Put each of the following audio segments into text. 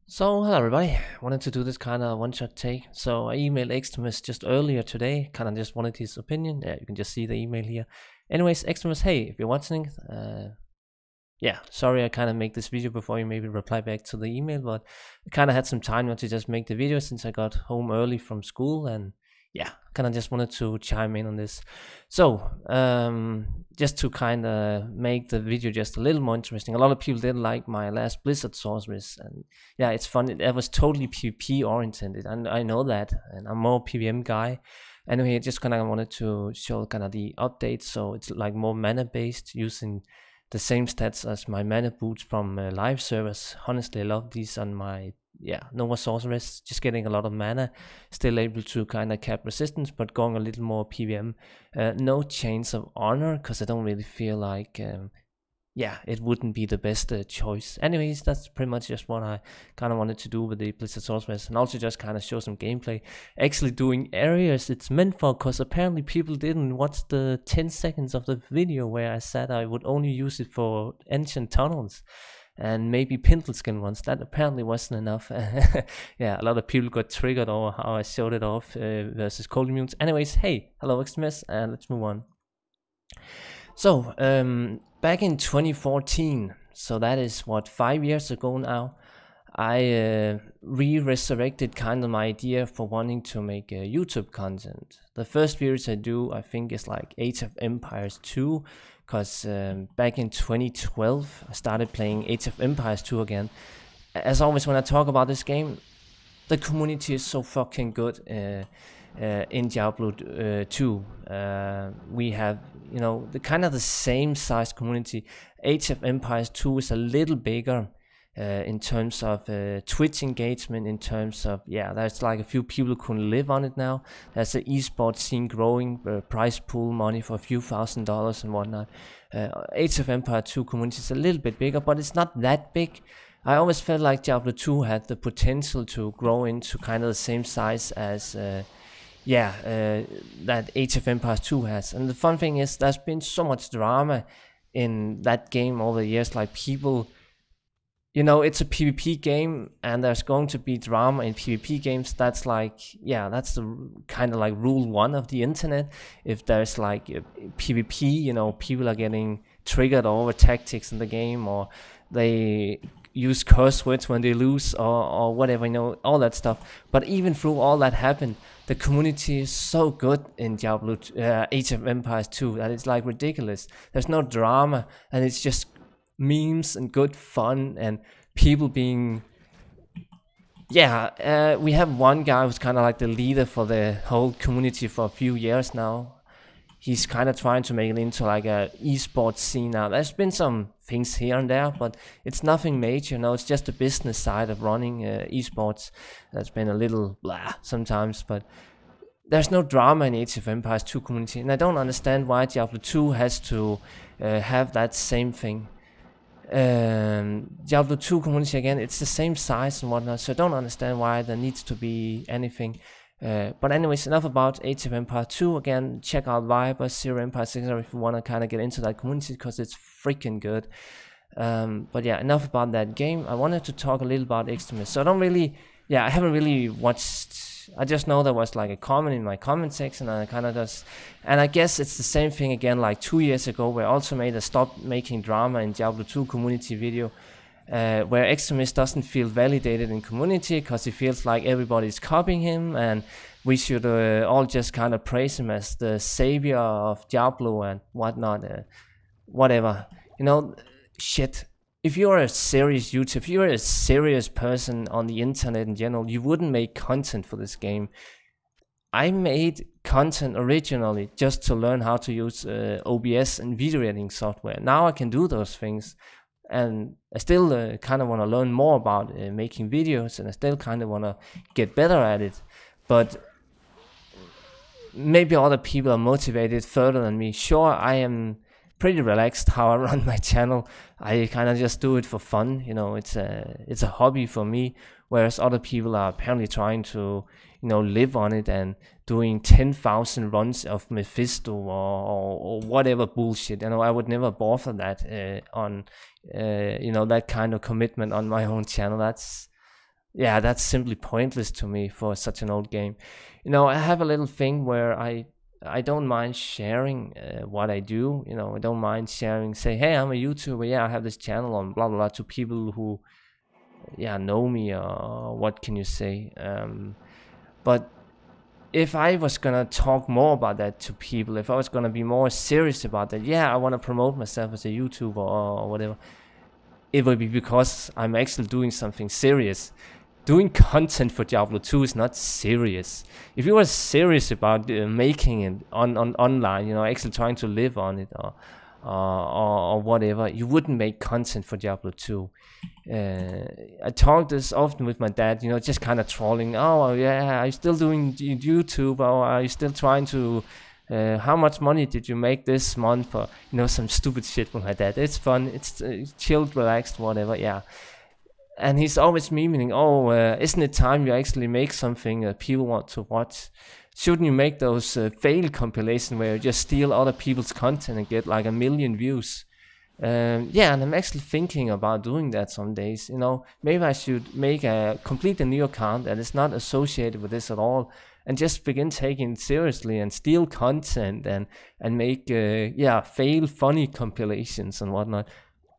So, hello everybody. Wanted to do this kind of one-shot take. So, I emailed Extremis just earlier today. Kind of just wanted his opinion. Yeah, you can just see the email here. Anyways, Extremis, hey, if you're watching, yeah, sorry I kind of make this video before you maybe reply back to the email, but I kind of had some time not to just make the video since I got home early from school, and yeah, kind of just wanted to chime in on this. So, just to kind of make the video just a little more interesting, a lot of people didn't like my last Blizzard sorceress, and yeah, it's funny, that was totally PvP oriented, and I know that, and I'm more PvM guy. Anyway, I just kind of wanted to show kind of the update, so it's like more mana based, using the same stats as my mana boots from live servers. Honestly, I love these on my Nova sorceress, just getting a lot of mana, still able to kind of cap resistance, but going a little more PvM. No chains of honor, because I don't really feel like it wouldn't be the best choice. Anyways, that's pretty much just what I kind of wanted to do with the Blizzard sorceress, and also just kind of show some gameplay. Actually doing areas it's meant for, because apparently people didn't watch the 10 seconds of the video where I said I would only use it for ancient tunnels and maybe pintle skin ones. That apparently wasn't enough. Yeah, a lot of people got triggered over how I showed it off versus cold immunes. Anyways, hey, hello Xmas, and let's move on. So, back in 2014, so that is what, 5 years ago now, I resurrected kind of my idea for wanting to make YouTube content. The first videos I do, I think, is like Age of Empires 2, because back in 2012, I started playing Age of Empires 2 again. As always, when I talk about this game, the community is so fucking good. In Diablo 2, we have, you know, the kind of the same size community. Age of Empires 2 is a little bigger in terms of Twitch engagement, in terms of, there's like a few people who can live on it now. There's an esports scene growing, prize pool money for a few $1,000s and whatnot. Age of Empires 2 community is a little bit bigger, but it's not that big. I always felt like Diablo 2 had the potential to grow into kind of the same size as that Age of Empires 2 has. And the fun thing is, there's been so much drama in that game over the years. Like, people, you know, it's a PvP game, and there's going to be drama in PvP games. That's like, that's the kind of like rule one of the internet. If there's like PvP, you know, people are getting triggered over tactics in the game, or they use curse words when they lose, or whatever, you know, all that stuff. But even through all that happened, the community is so good in Diablo Age of Empires 2 that it's like ridiculous. There's no drama, and it's just memes and good fun and people being, we have one guy who's kind of like the leader for the whole community for a few years now. He's kind of trying to make it into like a esports scene now. There's been some things here and there, but it's nothing major, you know. It's just the business side of running esports that's been a little blah sometimes, but there's no drama in Age of Empires 2 community, and I don't understand why Diablo 2 has to have that same thing. Diablo 2 community, again, it's the same size and whatnot, so I don't understand why there needs to be anything. But anyways, enough about Age of Empires 2. Again, check out Viper, Zero Empire 6 if you want to kind of get into that community, because it's freaking good. But yeah, enough about that game. I wanted to talk a little about Extremis. So I haven't really watched. I just know there was like a comment in my comment section, and I kind of just, and I guess it's the same thing again like 2 years ago, where I also made a stop making drama in Diablo 2 community video. Where Extremis doesn't feel validated in community, because he feels like everybody's copying him, and we should all just kind of praise him as the savior of Diablo and whatnot. Whatever, you know, shit. If you're a serious YouTuber, if you're a serious person on the internet in general, you wouldn't make content for this game. I made content originally just to learn how to use OBS and video editing software. Now I can do those things. And I still kind of want to learn more about making videos, and I still kind of want to get better at it. But maybe other people are motivated further than me. Sure, I am pretty relaxed how I run my channel. I kind of just do it for fun, you know. It's a hobby for me, whereas other people are apparently trying to, you know, live on it and doing 10,000 runs of Mephisto or whatever bullshit. You know, I would never bother that on you know, that kind of commitment on my own channel. yeah, that's simply pointless to me for such an old game. You know, I have a little thing where I don't mind sharing what I do. You know, I don't mind sharing, say, hey, I'm a YouTuber. Yeah, I have this channel on blah blah blah, to people who, yeah, know me, or what can you say. But if I was gonna talk more about that to people, if I was gonna be more serious about that, yeah, I want to promote myself as a YouTuber or whatever, it will be because I'm actually doing something serious. Doing content for Diablo 2 is not serious. If you were serious about making it on online, you know, actually trying to live on it, or whatever, you wouldn't make content for Diablo 2. I talk this often with my dad, you know, just kind of trolling. Oh yeah, are you still doing YouTube, or are you still trying to? How much money did you make this month? For, you know, some stupid shit with my dad. It's fun. It's chilled, relaxed, whatever. Yeah. And he's always memeing, oh, isn't it time you actually make something that people want to watch? Shouldn't you make those fail compilations where you just steal other people's content and get like 1 million views? Yeah, and I'm actually thinking about doing that some days. You know, maybe I should make a completely new account that is not associated with this at all, and just begin taking it seriously and steal content and make yeah, fail funny compilations and whatnot.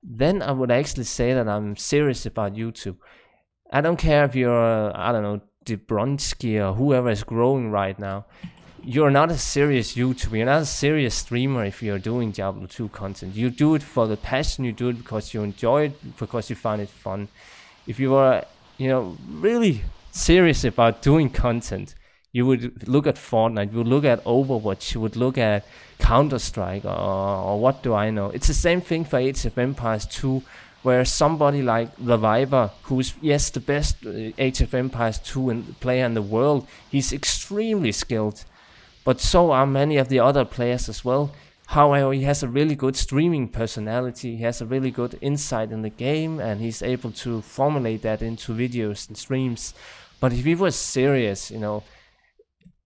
Then I would actually say that I'm serious about YouTube. I don't care if you're I don't know, Debronsky or whoever is growing right now. You're not a serious YouTuber, you're not a serious streamer if you're doing Diablo 2 content. You do it for the passion, you do it because you enjoy it, because you find it fun. If you are, you know, really serious about doing content, you would look at Fortnite, you would look at Overwatch, you would look at Counter-Strike, or what do I know. It's the same thing for Age of Empires 2, where somebody like the Viper, who's, yes, the best Age of Empires 2 player in the world, he's extremely skilled. But so are many of the other players as well. However, he has a really good streaming personality, he has a really good insight in the game, and he's able to formulate that into videos and streams. But if he was serious, you know,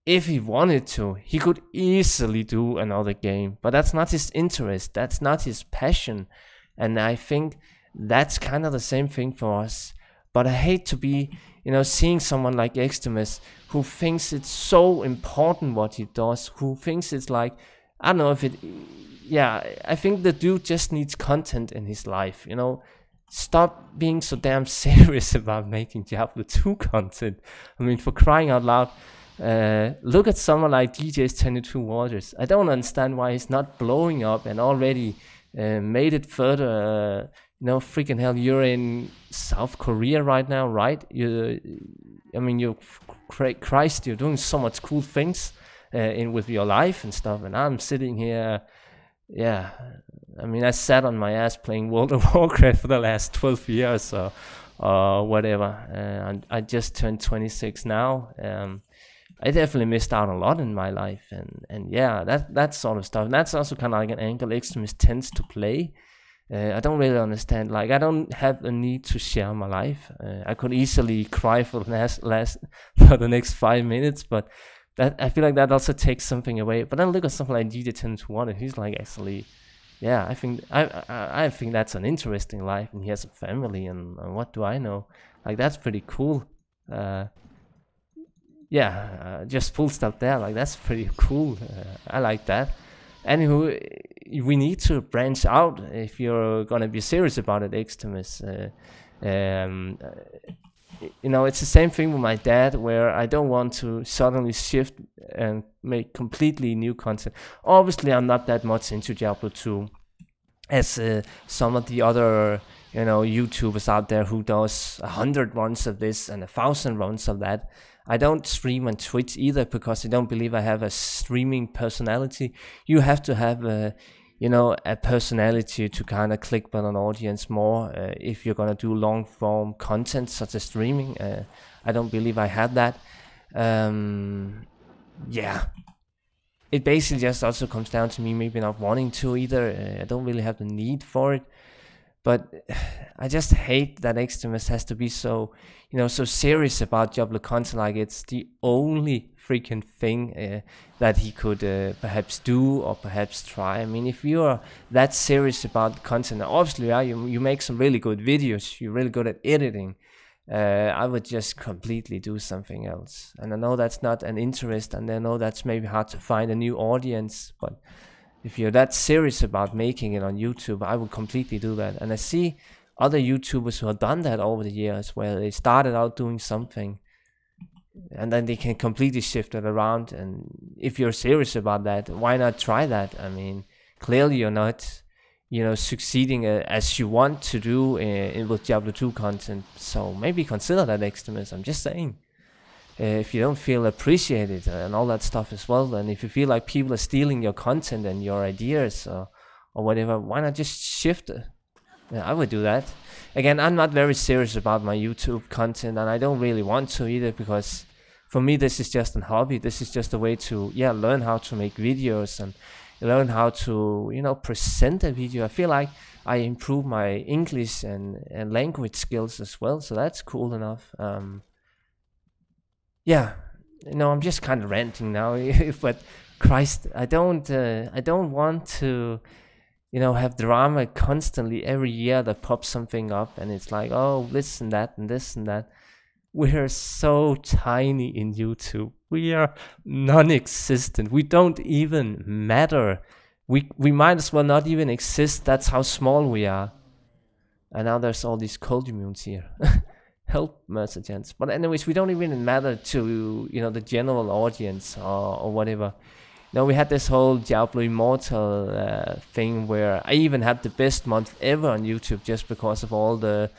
if he wanted to, he could easily do another game. But that's not his interest, that's not his passion. And I think that's kind of the same thing for us. But I hate to be, you know, seeing someone like Extremis who thinks it's so important what he does, who thinks it's like, I don't know if it, yeah, I think the dude just needs content in his life, you know. Stop being so damn serious about making Diablo 2 content. I mean, for crying out loud, look at someone like DJ's 22 Waters. I don't understand why he's not blowing up and already made it further. You know, freaking hell, you're in South Korea right now, right? I mean, Christ, you're doing so much cool things with your life and stuff, and I'm sitting here, yeah. I mean, I sat on my ass playing World of Warcraft for the last 12 years or whatever. And I just turned 26 now. I definitely missed out a lot in my life, and yeah, that sort of stuff. And that's also kind of like an angle Extremist tends to play. I don't really understand. Like, I don't have a need to share my life. I could easily cry for the next 5 minutes, but that, I feel like that also takes something away. But then look at something like DJ1021, and he's like, actually, yeah, I think that's an interesting life, and he has a family, and what do I know? Like, that's pretty cool. Yeah, just full stop there. Like, that's pretty cool. I like that. Anywho, we need to branch out if you're gonna be serious about it, Extremis. You know, it's the same thing with my dad, where I don't want to suddenly shift and make completely new content. Obviously, I'm not that much into Diablo 2 as some of the other, you know, YouTubers out there who does 100 runs of this and 1,000 runs of that. I don't stream on Twitch either, because I don't believe I have a streaming personality. You have to have a, you know, a personality to kind of click on an audience more if you're gonna do long form content such as streaming. I don't believe I have that. Yeah, it basically just also comes down to me maybe not wanting to either. I don't really have the need for it. But I just hate that Extremis has to be so, you know, so serious about Diablo content, like it's the only freaking thing that he could perhaps do or perhaps try. I mean, if you're that serious about content, obviously, you make some really good videos, you're really good at editing, I would just completely do something else. And I know that's not an interest, and I know that's maybe hard to find a new audience, but if you're that serious about making it on YouTube, I would completely do that. And I see other YouTubers who have done that over the years, where they started out doing something and then they can completely shift it around. And if you're serious about that, why not try that? I mean, clearly you're not, succeeding as you want to do with Diablo 2 content, so maybe consider that, Extremis. I'm just saying, if you don't feel appreciated and all that stuff as well, and if you feel like people are stealing your content and your ideas or whatever, why not just shift it? Yeah, I would do that. Again, I'm not very serious about my YouTube content, and I don't really want to either, because for me this is just a hobby. This is just a way to learn how to make videos and learn how to present a video. I feel like I improve my English and language skills as well, so that's cool enough. I'm just kind of ranting now. But Christ, I don't want to have drama constantly every year that pops something up and it's like, oh, this and that and this and that. We're so tiny in YouTube. We are non-existent. We don't even matter. We might as well not even exist. That's how small we are. And now there's all these cold immunes here. Help, Mercigents. But anyways, we don't even matter to the general audience or whatever. Now we had this whole Diablo Immortal thing where I even had the best month ever on YouTube just because of all the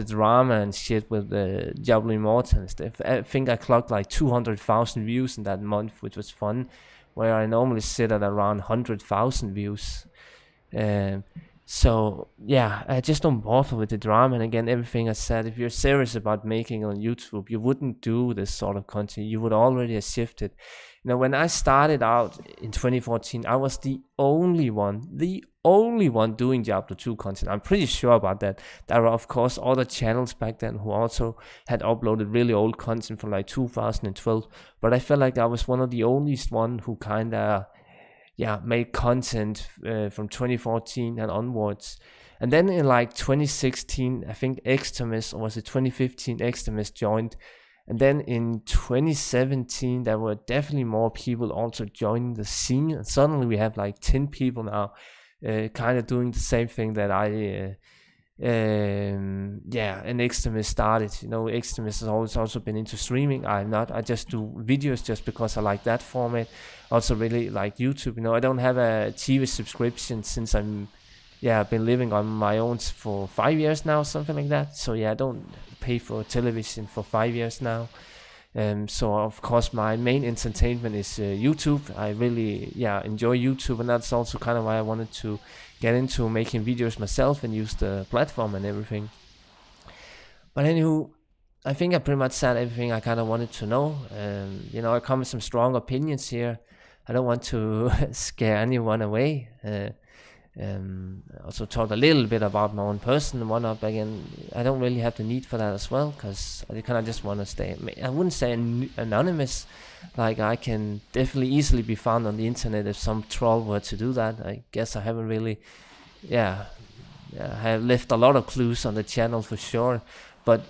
drama and shit with the Diablo Immortal and stuff. I think I clocked like 200,000 views in that month, which was fun, where I normally sit at around 100,000 views. So yeah, I just don't bother with the drama. And again, everything I said, if you're serious about making it on YouTube, you wouldn't do this sort of content. You would already have shifted. When I started out in 2014, I was the only one doing Diablo 2 content. I'm pretty sure about that. There were, of course, other channels back then who also had uploaded really old content from like 2012. But I felt like I was one of the only one who kind of, made content from 2014 and onwards. And then in like 2016, I think Extremis, or was it 2015, Extremis joined. And then in 2017, there were definitely more people also joining the scene. And suddenly we have like 10 people now kind of doing the same thing that and Extremis started. Extremis has always also been into streaming. I'm not. I just do videos just because I like that format. Also really like YouTube. I don't have a TV subscription since I've been living on my own for 5 years now, something like that. So I don't pay for television for 5 years now. So of course my main entertainment is YouTube. I really enjoy YouTube, and that's also kind of why I wanted to get into making videos myself and use the platform and everything. But anywho, I think I pretty much said everything I kind of wanted to know. I come with some strong opinions here. I don't want to scare anyone away. Also talk a little bit about my own personal one-up. Again, I don't really have the need for that as well, because I kind of just want to stay, I wouldn't say anonymous. Like, I can definitely easily be found on the internet if some troll were to do that. I guess I haven't really, I have left a lot of clues on the channel for sure, but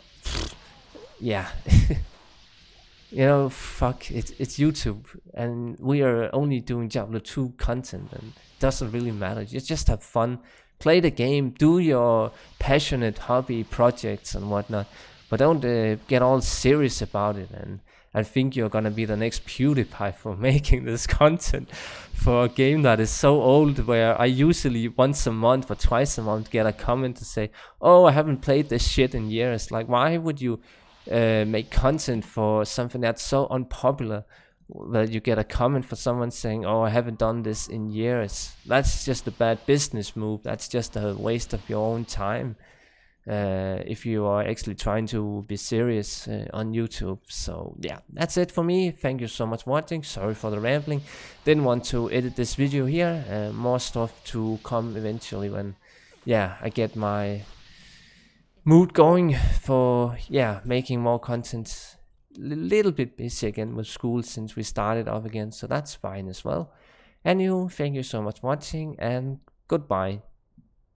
fuck, it's YouTube, and we are only doing Diablo 2 content, and it doesn't really matter. You just have fun, play the game, do your passionate hobby projects and whatnot, but don't get all serious about it and think you're gonna be the next PewDiePie for making this content for a game that is so old, where I usually once a month or twice a month get a comment to say, oh, I haven't played this shit in years. Like, why would you make content for something that's so unpopular that you get a comment for someone saying, oh, I haven't done this in years? That's just a bad business move. That's just a waste of your own time if you are actually trying to be serious on YouTube. So that's it for me. Thank you so much for watching. Sorry for the rambling. Didn't want to edit this video here. More stuff to come eventually when I get my mood going for making more content. Little bit busy again with school since we started off again, so that's fine as well. Anywho, thank you so much for watching, and goodbye.